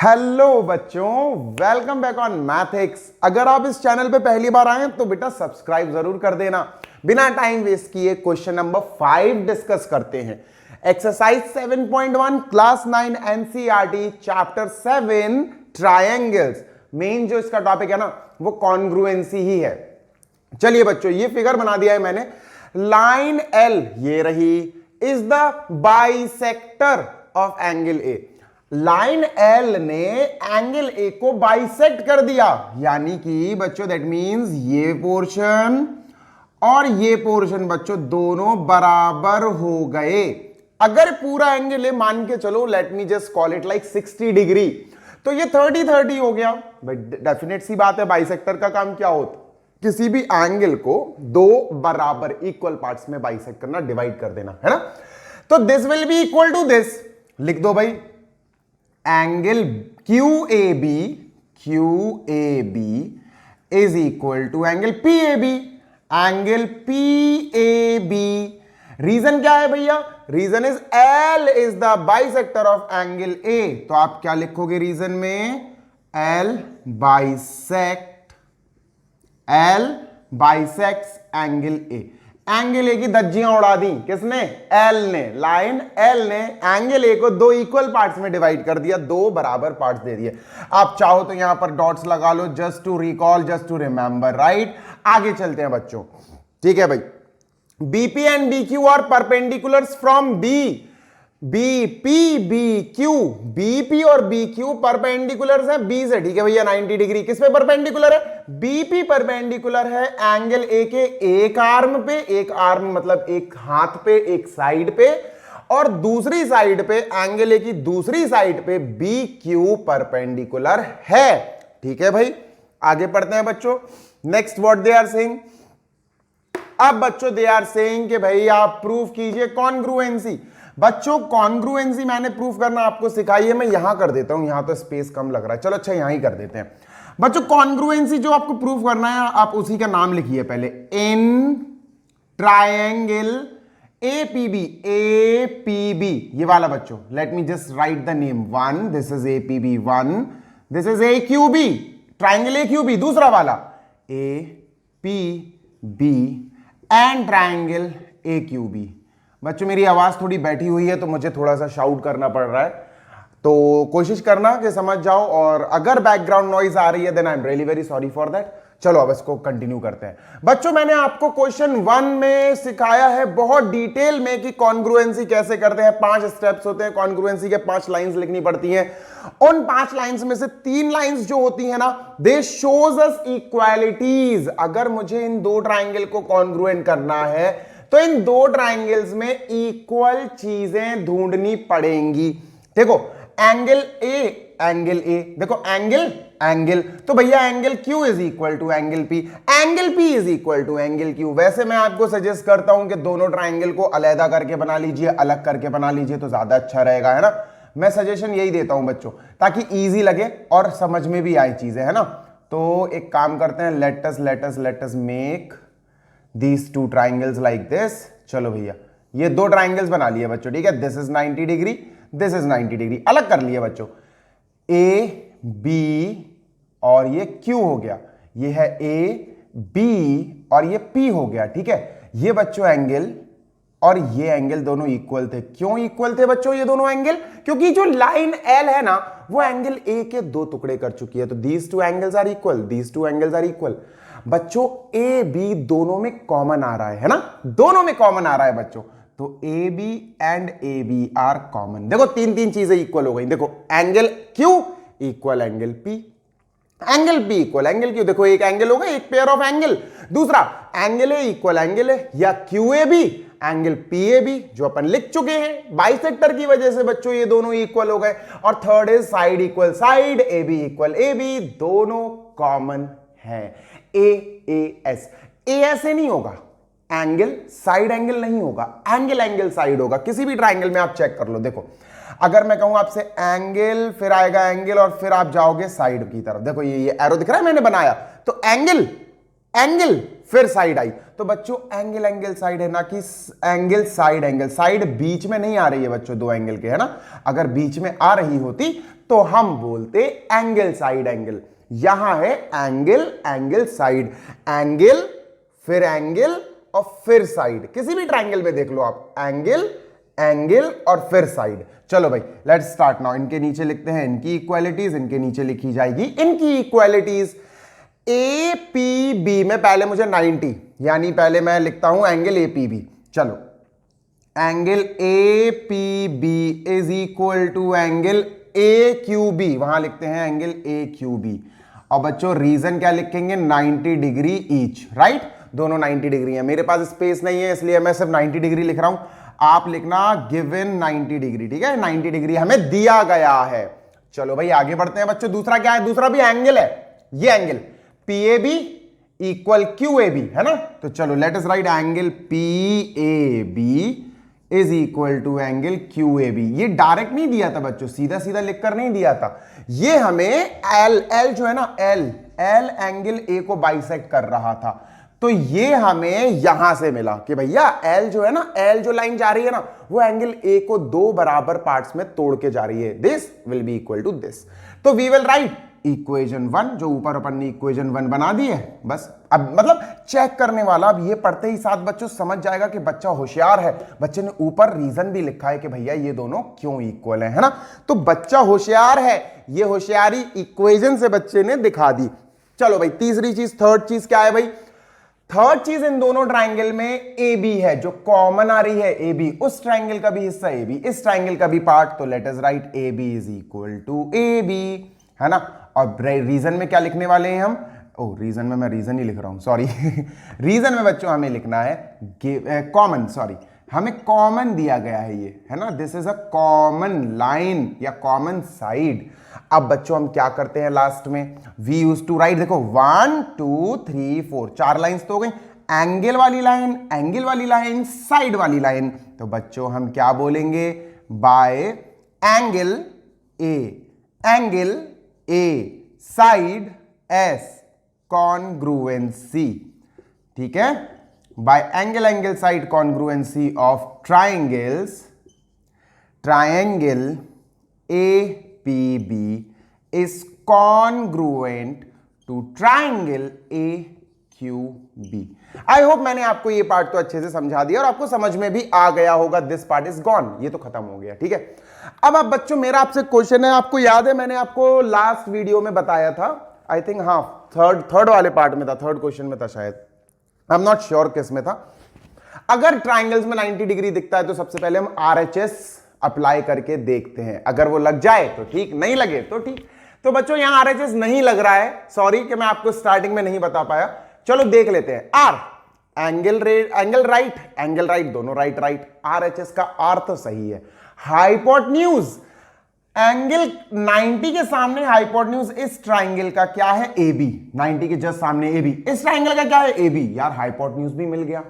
Hello बच्चों, welcome back on मैथिक्स। अगर आप इस चैनल पे पहली बार आए तो बेटा सब्सक्राइब जरूर कर देना। बिना टाइम वेस्ट किए क्वेश्चन नंबर 5 डिस्कस करते हैं। Exercise 7.1 class 9 NCERT chapter 7 triangles. Main जो इसका टॉपिक है ना वो कॉन्ग्रुएंसी ही है। चलिए बच्चों, ये फिगर बना दिया है मैंने। लाइन एल ये रही, is the bisector of angle A. Line L ने एंगल ए को बाइसेक्ट कर दिया, यानी कि बच्चों दैट मींस ये पोर्शन और ये पोर्शन बच्चों दोनों बराबर हो गए। अगर पूरा एंगल ए मान के चलो, let me just call it like 60 degree, तो ये 30-30 हो गया। बट डेफिनेट सी बात है, बाइसेक्टर का काम क्या होता है? किसी भी एंगल को दो बराबर इक्वल पार्ट्स में बाइसेक्ट करना, डिवाइड कर देना, है ना। तो this will be equal to this. लिख दो भाई, angle QAB is equal to angle PAB। Angle PAB, reason क्या है भैया? Reason is L is the bisector of angle A। तो आप क्या लिखोगे रीजन में? L bisects angle A। Angle A की धज्जियां उड़ा दी किसने? एल ने। लाइन एल ने एंगल ए को दो इक्वल पार्ट्स में डिवाइड कर दिया, दो बराबर पार्ट्स दे दिए। आप चाहो तो यहां पर डॉट्स लगा लो, just to recall, just to remember, right. आगे चलते हैं बच्चों, ठीक है भाई। BP and BQ are perpendiculars from B. BP और BQ परपेंडिकुलर है बी से, ठीक है भैया। 90 डिग्री किस पे परपेंडिकुलर है? बीपी परपेंडिकुलर है एंगल ए के एक आर्म पे। एक आर्म मतलब एक हाथ पे, एक साइड पे, और दूसरी साइड पे एंगल ए की दूसरी साइड पे BQ परपेंडिकुलर है, ठीक है भाई। आगे पढ़ते हैं बच्चों। Next what they are saying. अब बच्चों दे आर सेइंग कि भाई आप प्रूफ कीजिए कॉन्ग्रुएंसी। बच्चों कॉन्ग्रुएंसी मैंने प्रूफ करना आपको सिखाई है, मैं यहां कर देता हूं, यहां तो स्पेस कम लग रहा है। चलो अच्छा यहां ही कर देते हैं बच्चों। कॉन्ग्रुएंसी जो आपको प्रूफ करना है, आप उसी का नाम लिखिए पहले। इन ट्रायंगल APB ये वाला बच्चों, let me just right the name. 1 this is APB 1, this is AQB, triangle AQB। दूसरा वाला APB एंड ट्रायंगल AQB। बच्चों मेरी आवाज थोड़ी बैठी हुई है तो मुझे थोड़ा सा शाउट करना पड़ रहा है, तो कोशिश करना कि समझ जाओ। और अगर बैकग्राउंड नॉइज आ रही है then I am really very sorry for that. चलो अब इसको कंटिन्यू करते हैं बच्चों। मैंने आपको क्वेश्चन 1 में सिखाया है बहुत डिटेल में कि कॉन्ग्रुएंसी कैसे करते हैं। 5 स्टेप्स होते हैं कॉन्ग्रुएंसी के, 5 लाइंस लिखनी पड़ती हैं। उन 5 लाइंस में से 3 लाइंस जो होती है ना, दे शोज अस इक्वालिटीज। अगर मुझे इन दो ट्राइंगल को कॉन्ग्रुएंट करना है तो इन दो ट्राइंगल्स में इक्वल चीजें ढूंढनी पड़ेंगी। देखो एंगल ए, देखो एंगल, तो भैया angle Q is equal to angle P, angle P is equal to angle Q। वैसे मैं आपको सजेस्ट करता हूं कि दोनों ट्राइंगल को अलग करके बना लीजिए, अलग करके बना लीजिए तो ज्यादा अच्छा रहेगा, है ना। मैं सजेशन यही देता हूं बच्चों, ताकि इजी लगे और समझ में भी आए चीजें, है ना। तो एक काम करते हैं, let us make these two triangles like this। चलो भैया ये दो ट्राइंगल्स बना लिए बच्चों, ठीक है। This is 90 degree, this is 90 degree, अलग कर लिए बच्चों। A B और ये Q हो गया, ये है A B और ये P हो गया, ठीक है। ये बच्चों एंगल और ये एंगल दोनों इक्वल थे। क्यों इक्वल थे बच्चों ये दोनों एंगल? क्योंकि जो लाइन L है ना वो एंगल A के दो टुकड़े कर चुकी है। तो these two angles are equal, बच्चों ए बी दोनों में कॉमन आ रहा है ना, दोनों में कॉमन आ रहा है बच्चों। तो A B and A B are common. देखो तीन चीजें इक्वल हो गई। देखो angle Q equal angle P, angle P equal angle Q। देखो एक एंगल हो गया, एक पेयर ऑफ एंगल। दूसरा angle A equal angle A या QAB एंगल PAB, जो अपन लिख चुके हैं बाइसेक्टर की वजह से बच्चों ये दोनों इक्वल हो गए। और third is side equal side, AB equal AB, दोनों कॉमन है। AS से नहीं होगा, एंगल साइड एंगल नहीं होगा, एंगल साइड होगा। किसी भी ट्राइंगल में आप चेक कर लो। देखो अगर मैं कहूं आपसे एंगल, फिर आएगा एंगल और फिर आप जाओगे साइड की तरफ। देखो ये एरो दिख रहा है मैंने बनाया, तो एंगल एंगल फिर साइड आई। तो बच्चों एंगल एंगल साइड है ना कि एंगल साइड, एंगल साइड बीच में नहीं आ रही है बच्चों दो एंगल के, है ना। अगर बीच में आ रही होती तो हम बोलते एंगल साइड एंगल। यहां है एंगल एंगल साइड, एंगल फिर एंगल और फिर साइड। किसी भी ट्रायंगल में देख लो आप, एंगल एंगल और फिर साइड। चलो भाई लेट्स स्टार्ट नाउ। इनके नीचे लिखते हैं इनकी इक्वालिटीज, इनके नीचे लिखी जाएगी इनकी इक्वालिटीज। ए पी बी में पहले मुझे 90, यानी पहले मैं लिखता हूं एंगल ए पी बी। चलो angle A P B is equal to angle A Q B, वहां लिखते हैं एंगल ए क्यू बी। और बच्चों रीजन क्या लिखेंगे, 90 डिग्री ईच, राइट। दोनों 90 डिग्री है, मेरे पास स्पेस नहीं है इसलिए मैं सिर्फ 90 डिग्री लिख रहा हूं। आप लिखना गिवन 90 डिग्री, ठीक है। 90 डिग्री हमें दिया गया है। चलो भाई आगे बढ़ते हैं बच्चों। दूसरा क्या है, दूसरा भी एंगल है, ये angle P A B equal Q A B, है ना। तो चलो let us write angle P A B is equal to angle Q A B. ये डायरेक्ट नहीं दिया था बच्चों, सीधा सीधा लिखकर नहीं दिया था, ये हमें एल जो है ना, एल एंगल ए को बाइसेक्ट कर रहा था। तो ये हमें यहां से मिला कि भैया एल जो है ना, एल जो लाइन जा रही है ना, वो एंगल ए को दो बराबर पार्ट्स में तोड़ के जा रही है। This will be equal to this. तो वी विल राइट इक्वेशन 1, जो ऊपर अपन ने इक्वेशन 1 बना दी है। बस अब मतलब चेक करने वाला अब ये पढ़ते ही साथ बच्चों समझ जाएगा कि बच्चा होशियार है। बच्चे ने ऊपर रीजन भी लिखा है कि भैया ये दोनों क्यों इक्वल है ना। तो बच्चा होशियार है, ये होशियारी इक्वेशन से बच्चे ने दिखा दी। चलो भाई तीसरी चीज, थर्ड चीज क्या है भाई, थर्ड चीज इन दोनों ट्राइंगल में ए बी है, जो कॉमन आ रही है ए बी, उस ट्राइंगल का भी हिस्सा ए बी, इस ट्राइंगल का भी पार्ट। तो let us write A B is equal to A B, है ना। और रीजन में क्या लिखने वाले हैं हम, रीजन में मैं रीजन ही लिख रहा हूं, सॉरी रीजन में बच्चों हमें लिखना है कॉमन, सॉरी हमें कॉमन दिया गया है ये, है ना। This is a common line या कॉमन साइड। अब बच्चों हम क्या करते हैं लास्ट में, वी यूज टू राइट, देखो 1 2 3 4 4 लाइंस तो हो गई, एंगल वाली लाइन, एंगल वाली लाइन, साइड वाली लाइन। तो बच्चों हम क्या बोलेंगे, by angle A side S congruency, ठीक है। By angle side congruency of triangle A P B is congruent to triangle A Q B. I hope मैंने आपको ये पार्ट तो अच्छे से समझा दिया और आपको समझ में भी आ गया होगा। दिस पार्ट इज गॉन, ये तो खत्म हो गया, ठीक है। अब आप बच्चों मेरा आपसे क्वेश्चन है, आपको याद है मैंने आपको लास्ट वीडियो में बताया था, आई थिंक हाँ थर्ड वाले पार्ट में था, थर्ड क्वेश्चन में था शायद, आई एम नॉट श्योर किस में था। अगर ट्राइंगल्स में 90 डिग्री दिखता है तो सबसे पहले हम RHS अप्लाई करके देखते हैं, अगर वो लग जाए तो ठीक, नहीं लगे तो ठीक। तो बच्चों यहां RHS नहीं लग रहा है, सॉरी कि मैं आपको स्टार्टिंग में नहीं बता पाया। चलो देख लेते हैं। आर एंगल राइट, दोनों राइट RHS का आर तो सही है। हाइपोटेन्यूज, एंगल 90 के सामने हाइपोटेन्यूज इस ट्राइंगल का क्या है, AB, 90 के जस्ट सामने AB, इस ट्राइंगल का क्या है AB। यार हाइपोटेन्यूज भी मिल गया,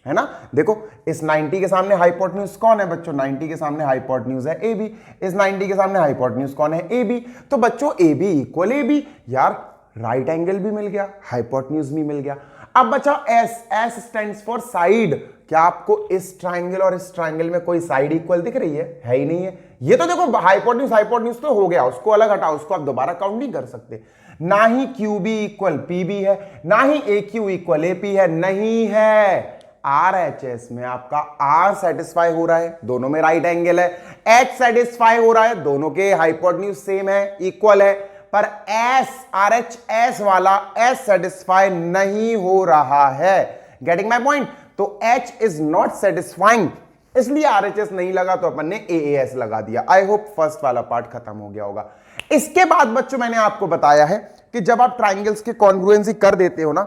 है ना। देखो इस 90 के सामने हाइपोटेन्यूज कौन है बच्चों, 90 के सामने हाइपोटेन्यूज है AB, इस 90 के सामने हाइपोटेन्यूज कौन है AB। तो बच्चों AB इक्वल AB, यार राइट एंगल भी मिल गया, हाइपोटेन्यूज भी मिल गया। अब बचा S स्टैंड्स फॉर साइड। क्या आपको इस ट्राइंगल और इस ट्राइंगल में कोई साइड इक्वल दिख रही है ही नहीं है। ये तो देखो हाइपोटेन्यूज तो हो गया, उसको अलग हटाओ, उसको आप दोबारा काउंट नहीं कर सकते। ना ही QB इक्वल PB है, ना ही AQ इक्वल AP है, नहीं है। RHS में आपका R सेटिस्फाई हो रहा है, दोनों में राइट एंगल है, H सेटिस्फाई हो रहा है, दोनों के हाइपोटेन्यूज सेम है, इक्वल है। पर RHS वाला S सेटिस्फाई नहीं हो रहा है। Getting my point. तो H इज नॉट सेटिस्फाइंग, इसलिए RHS नहीं लगा, तो अपन ने AAS लगा दिया। आई होप फर्स्ट वाला पार्ट खत्म हो गया होगा। इसके बाद बच्चों मैंने आपको बताया है कि जब आप ट्राइंगल्स के कॉन्ग्रुएंसी कर देते हो ना,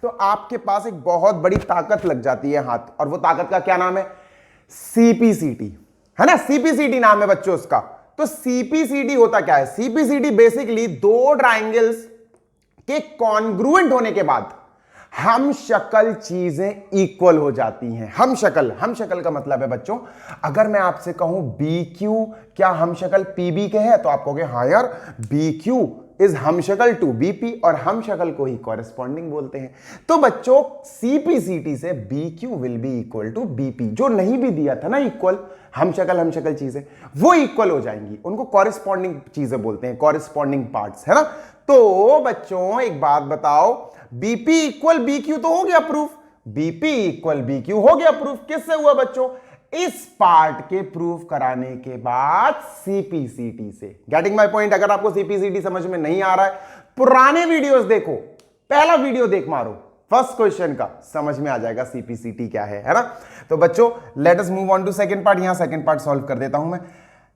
तो आपके पास एक बहुत बड़ी ताकत लग जाती है हाथ, और वो ताकत का क्या नाम है, CPCT, है ना। CPCT नाम है बच्चों उसका। तो CPCT होता क्या है, CPCT बेसिकली दो ट्राइंगल्स के कॉन्ग्रुएंट होने के बाद हम शक्ल चीजें इक्वल हो जाती हैं। हम शक्ल का मतलब है बच्चों, अगर मैं आपसे कहूं BQ क्या हम शक्ल PB के है, तो आप कहोगे हाँ यार BQ इज हमशक्ल टू बीपी और हमशक्ल को ही कॉरेस्पॉन्डिंग बोलते हैं। तो बच्चों सीपीसीटी से BQ will be equal to BP, जो नहीं भी दिया था ना इक्वल, हमशक्ल चीजें वो इक्वल हो जाएंगी, उनको कॉरेस्पॉन्डिंग चीजें बोलते हैं, कॉरेस्पॉन्डिंग पार्ट्स, है ना। तो बच्चों एक बात बताओ, BP इक्वल BQ तो हो गया प्रूफ, BP इक्वल BQ हो गया प्रूफ। किससे हुआ बच्चों? इस पार्ट के प्रूफ कराने के बाद सीपीसीटी से। Getting my point? अगर आपको सीपीसीटी समझ में नहीं आ रहा है, पुराने वीडियोस देखो, पहला वीडियो देख मारो, फर्स्ट क्वेश्चन का समझ में आ जाएगा सीपीसीटी क्या है ना। तो बच्चों let us move on to second part. यहां सेकंड पार्ट सॉल्व कर देता हूं मैं।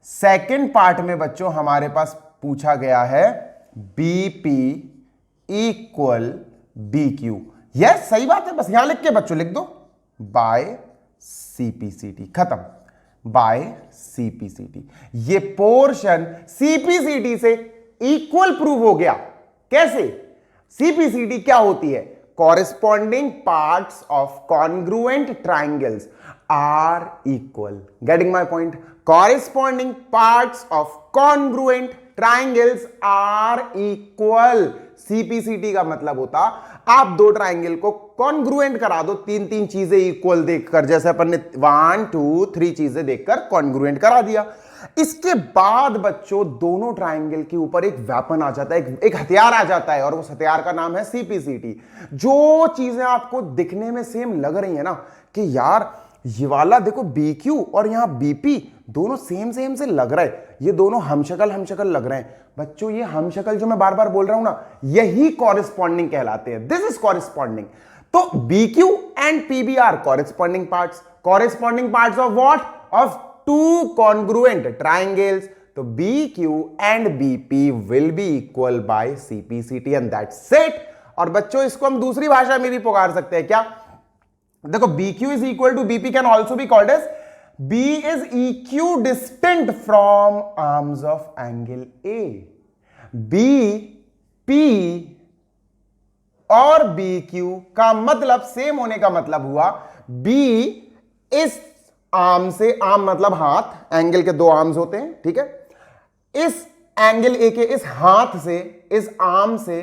सेकंड पार्ट में बच्चों हमारे पास पूछा गया है बीपी इक्वल BQ। यस सही बात है, बस यहां लिख के बच्चों लिख दो बाय सीपीसीटी, खत्म, बाय सीपीसीटी। ये पोर्शन सीपीसीटी से इक्वल प्रूव हो गया। कैसे? सीपीसीटी क्या होती है? Corresponding parts of congruent triangles are equal. Getting my point? Corresponding parts of congruent triangles are equal. CPCT का मतलब होता आप दो ट्राइंगल को कॉन्ग्रुएंट करा दो, तीन तीन चीजें इक्वल देखकर, जैसे अपन ने 1 2 3 चीजें देखकर कॉन्ग्रुएंट करा दिया। इसके बाद बच्चों दोनों ट्राइंगल के ऊपर एक वेपन आ जाता है, एक हथियार आ जाता है, और उस हथियार का नाम है सीपीसीटी। जो चीजें आपको दिखने में सेम लग रही है ना, कि यार ये वाला देखो BQ और यहां BP दोनों सेम सेम से लग रहा है, ये दोनों हमशक्ल लग रहे हैं। बच्चों ये हमशक्ल जो मैं बार बार बोल रहा हूं ना, यही कॉरेस्पॉन्डिंग कहलाते हैं। This is corresponding. तो BQ and PB are corresponding parts of what? Of two congruent triangles. तो BQ and BP will be equal by CPCT and that's it. और बच्चों इसको हम दूसरी भाषा में भी पुकार सकते हैं, क्या? देखो BQ is equal to BP can also be called as B is equidistant from arms of angle A. BP और BQ का मतलब सेम होने का मतलब हुआ B इस आर्म से, आर्म मतलब हाथ, एंगल के दो आर्म्स होते हैं, ठीक है, इस एंगल A के इस हाथ से, इस आर्म से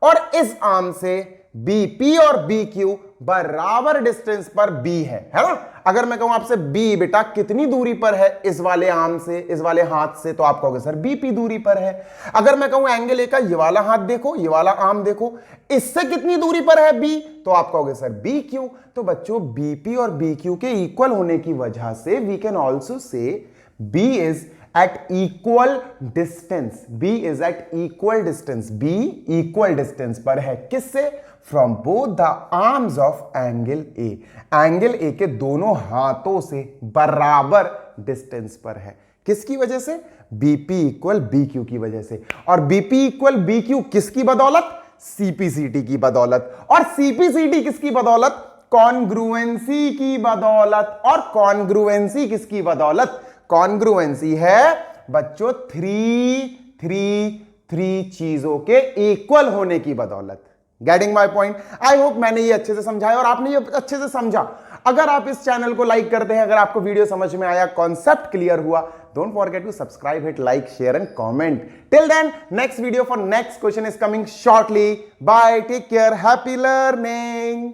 और इस आर्म से BP और BQ बराबर डिस्टेंस पर B है ना। अगर मैं कहूं आपसे B बेटा कितनी दूरी पर है इस वाले आर्म से, इस वाले हाथ से, तो आप कहोगे सर BP दूरी पर है। अगर मैं कहूं एंगल A का ये वाला हाथ देखो, ये वाला आर्म देखो, इससे कितनी दूरी पर है B, तो आप कहोगे सर BQ। तो बच्चों BP और BQ के इक्वल होने की वजह से we can also say B is at equal distance, B is at equal distance, B equal distance पर है किससे? From both the arms of angle A, angle A के दोनों हाथों से बराबर डिस्टेंस पर है। किसकी वजह से? BP इक्वल BQ की वजह से। और BP इक्वल BQ किसकी बदौलत? CPCT की बदौलत। और CPCT किसकी बदौलत? कॉन्ग्रुएंसी की बदौलत। और कॉन्ग्रुएंसी किसकी बदौलत? कॉन्ग्रुएंसी है बच्चों 3 चीजों के इक्वल होने की बदौलत। Getting my point? I hope मैंने ये अच्छे से समझाया और आपने ये अच्छे से समझा। अगर आप इस चैनल को लाइक करते हैं, अगर आपको वीडियो समझ में आया, कॉन्सेप्ट क्लियर हुआ, don't forget to subscribe, hit like, share and comment. Till then next video for next question is coming shortly. Bye, take care, happy learning.